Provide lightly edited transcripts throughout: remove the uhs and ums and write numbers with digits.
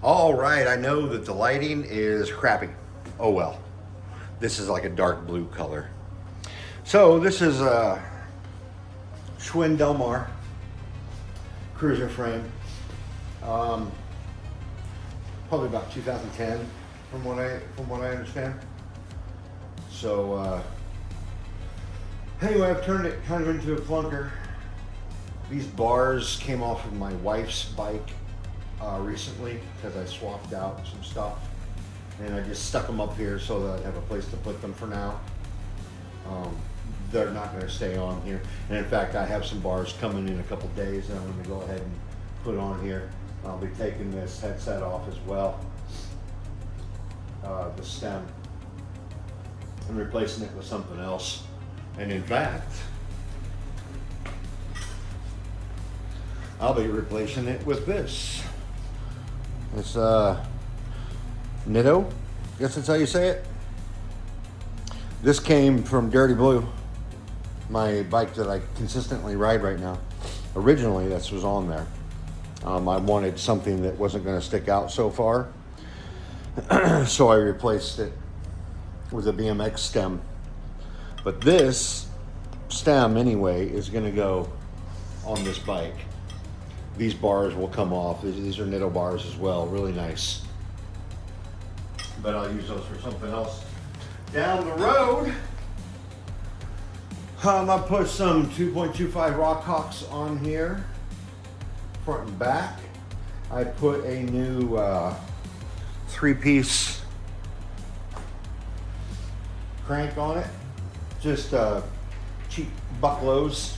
All right, I know that the lighting is crappy. Oh well. This is like a dark blue color. So this is a Schwinn Del Mar cruiser frame. Probably about 2010 from what I understand. So anyway, I've turned it kind of into a clunker. These bars came off of my wife's bike recently because I swapped out some stuff, and I just stuck them up here so that I'd have a place to put them for now. They're not going to stay on here, and in fact I have some bars coming in a couple days that I'm going to go ahead and put on here. I'll be taking this headset off as well, the stem, and replacing it with something else. And in fact, I'll be replacing it with this. It's Nitto, I guess that's how you say it. This came from Dirty Blue, my bike that I consistently ride right now. Originally, this was on there. I wanted something that wasn't going to stick out so far, so I replaced it with a BMX stem. But this stem, anyway, is going to go on this bike. These bars will come off. These are Nitto bars as well, really nice. But I'll use those for something else down the road. I put some 2.25 Rock Hawks on here, front and back. I put a new 3-piece crank on it, just cheap bucklows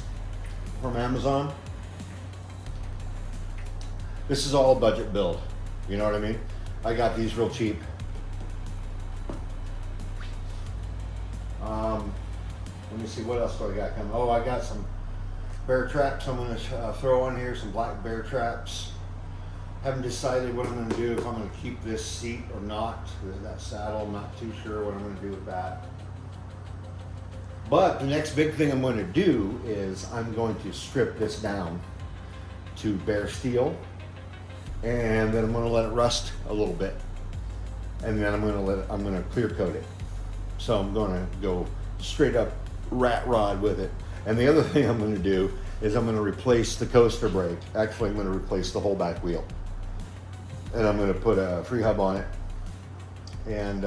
from Amazon. This is all budget build, you know what I mean? I got these real cheap. Let me see, what else do I got coming? Oh, I got some bear traps I'm going to throw on here, some black bear traps. Haven't decided what I'm going to do, if I'm going to keep this seat or not. That saddle, I'm not too sure what I'm going to do with that. But the next big thing I'm going to do is I'm going to strip this down to bare steel, and then I'm going to let it rust a little bit, and then I'm going to clear coat it. So I'm going to go straight up rat rod with it. And the other thing I'm going to do is I'm going to replace the coaster brake. Actually, I'm going to replace the whole back wheel, and I'm going to put a free hub on it, and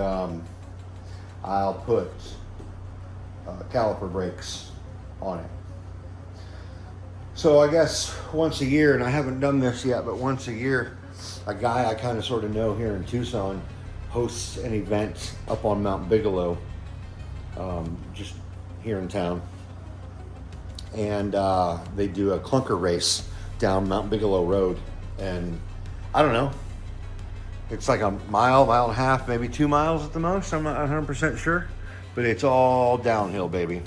I'll put caliper brakes on it. So I guess once a year, and I haven't done this yet, but once a year, a guy I kind of sort of know here in Tucson hosts an event up on Mount Bigelow, just here in town. And they do a clunker race down Mount Bigelow Road. And I don't know, it's like a mile and a half, maybe 2 miles at the most. I'm not 100% sure, but it's all downhill, baby.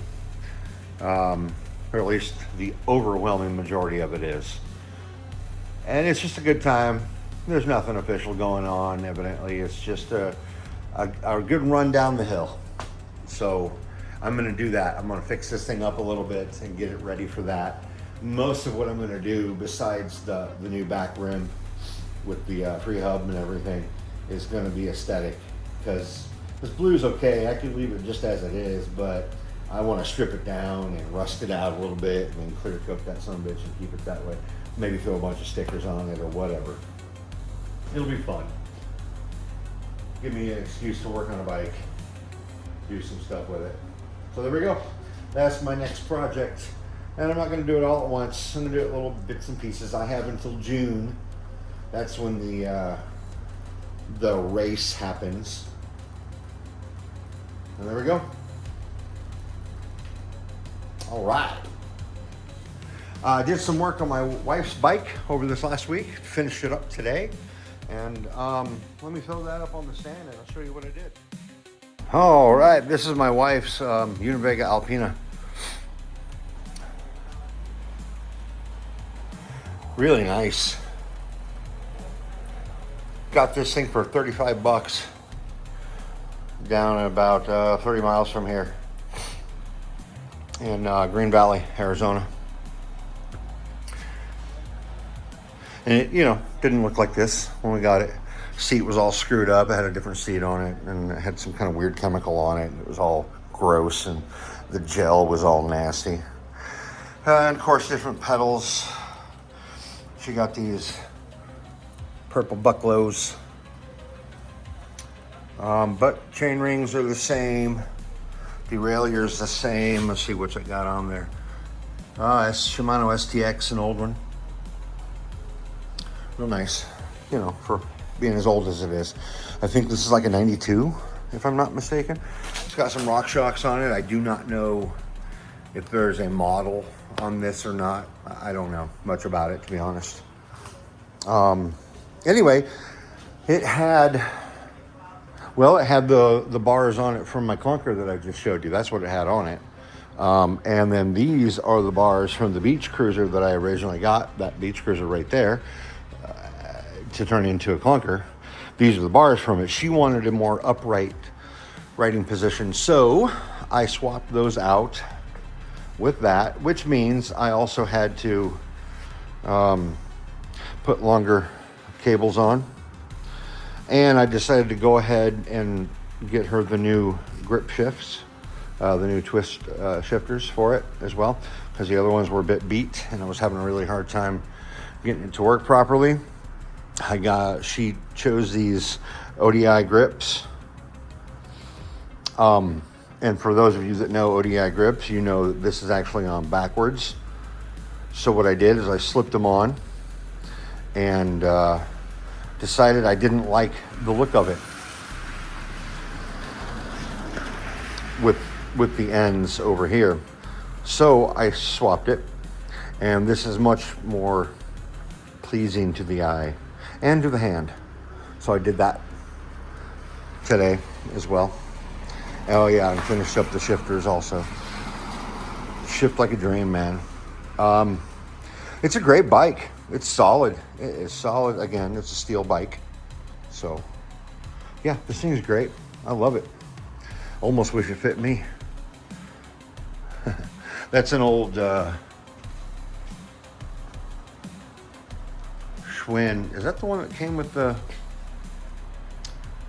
Or at least the overwhelming majority of it is. And it's just a good time. There's nothing official going on, evidently. It's just a good run down the hill. So I'm going to do that. I'm going to fix this thing up a little bit and get it ready for that. Most of what I'm going to do, besides the new back rim with the free hub and everything, is going to be aesthetic. Because this blue's okay. I could leave it just as it is, but I want to strip it down and rust it out a little bit and then clear coat that son of a bitch and keep it that way. Maybe throw a bunch of stickers on it or whatever. It'll be fun. Give me an excuse to work on a bike, do some stuff with it. So there we go. That's my next project. And I'm not going to do it all at once. I'm going to do it little bits and pieces. I have until June. That's when the race happens. And there we go. All right. I did some work on my wife's bike over this last week. Finished it up today. And let me throw that up on the stand and I'll show you what I did. All right, this is my wife's Univega Alpina. Really nice. Got this thing for 35 bucks down about 30 miles from here in Green Valley, Arizona. And it, Didn't look like this when we got it. Seat was all screwed up. It had a different seat on it, and it had some kind of weird chemical on it. It was all gross, and the gel was all nasty. And of course, different pedals. She got these purple bucklows. But chain rings are the same. Deraillier's the same. Let's see what I got on there. It's Shimano STX, an old one. Real nice, you know, for being as old as it is. I think this is like a 92, if I'm not mistaken. It's got some rock shocks on it. I do not know if there's a model on this or not. I don't know much about it, to be honest. Anyway, it had the bars on it from my Klunker that I just showed you. That's what it had on it. And then these are the bars from the beach cruiser that I originally got, that beach cruiser right there, to turn into a Klunker. These are the bars from it. She wanted a more upright riding position, so I swapped those out with that, which means I also had to put longer cables on. And I decided to go ahead and get her the new grip shifts, the new twist shifters for it as well, because the other ones were a bit beat and I was having a really hard time getting it to work properly. She chose these ODI grips. And for those of you that know ODI grips, you know that this is actually on backwards. So what I did is I slipped them on and decided I didn't like the look of it with the ends over here. So I swapped it, and this is much more pleasing to the eye and to the hand. So I did that today as well. Oh yeah, and finished up the shifters also. Shift like a dream, man. It's a great bike. It's solid. It is solid. Again, it's a steel bike. So yeah, this thing is great. I love it. Almost wish it fit me. That's an old Schwinn. Is that the one that came with the...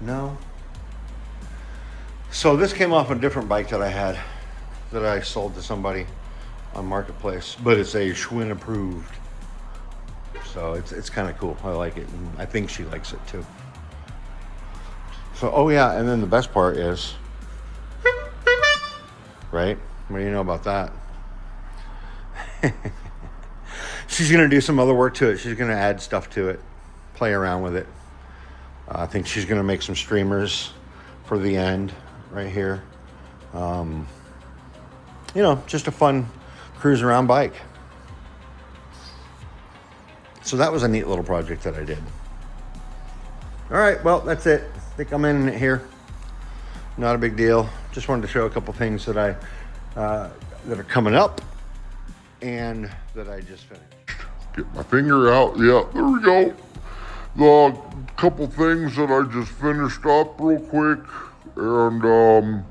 No. So this came off a different bike that I had, that I sold to somebody on Marketplace, but it's a Schwinn approved. So it's kind of cool. I like it, and I think she likes it too. So, oh yeah, and then the best part is, right? What do you know about that? She's gonna do some other work to it. She's gonna add stuff to it, play around with it. I think she's gonna make some streamers for the end right here. You know, just a fun cruise around bike. So that was a neat little project that I did. All right, well, that's it. I think I'm in it here. Not a big deal. Just wanted to show a couple things that that are coming up and that I just finished. Get my finger out. Yeah, there we go. The couple things that I just finished up real quick, and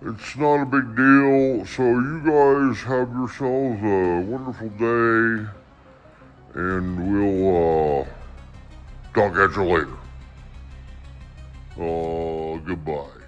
it's not a big deal. So you guys have yourselves a wonderful day, and we'll talk at you later. Goodbye.